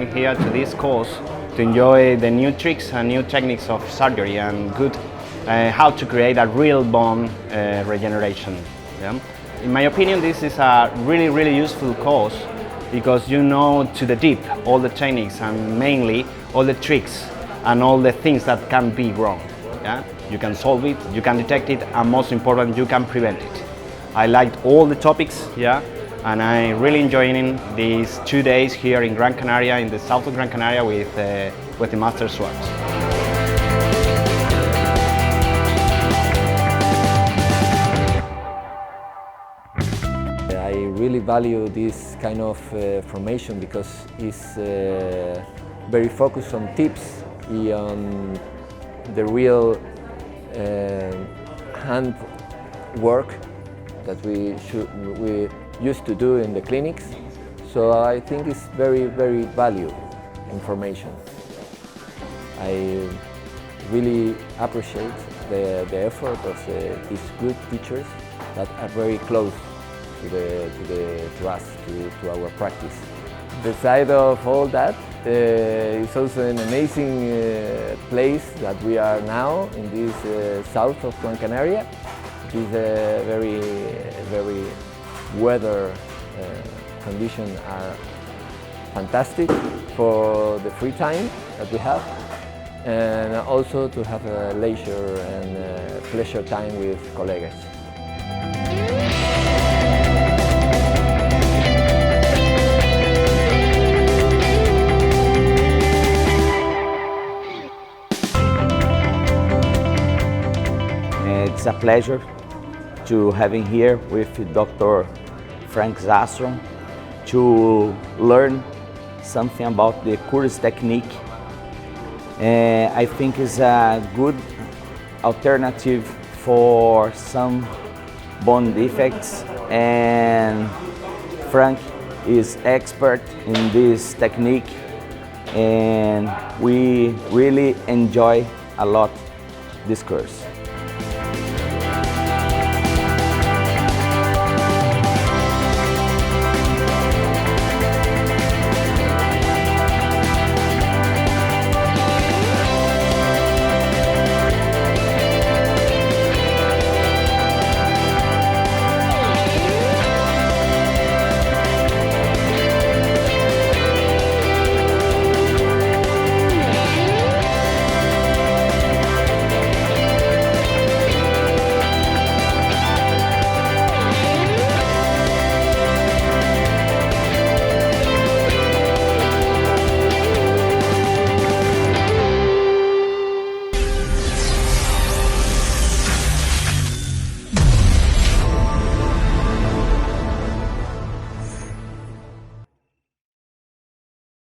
coming here to this course to enjoy the new tricks and new techniques of surgery and how to create a real bone regeneration. Yeah? In my opinion, this is a really useful course because you know to the deep all the techniques and mainly all the tricks and all the things that can be wrong. Yeah? You can solve it, you can detect it, and most important, you can prevent it. I liked all the topics, yeah, and I really enjoying these 2 days here in Gran Canaria, in the south of Gran Canaria, with the Master Swaps. I really value this kind of formation because it's very focused on tips and on the real hand work that we used to do in the clinics. So I think it's very valuable information. I really appreciate the effort of these good teachers that are very close to us, to our practice. Beside of all that, it's also an amazing place that we are now in this south of Gran Canaria. It is a very weather conditions are fantastic for the free time that we have, and also to have a leisure and pleasure time with colleagues. It's a pleasure to having here with Dr. Frank Zastrom to learn something about the Khoury's technique. I think it's a good alternative for some bone defects, and Frank is expert in this technique, and we really enjoy a lot this course.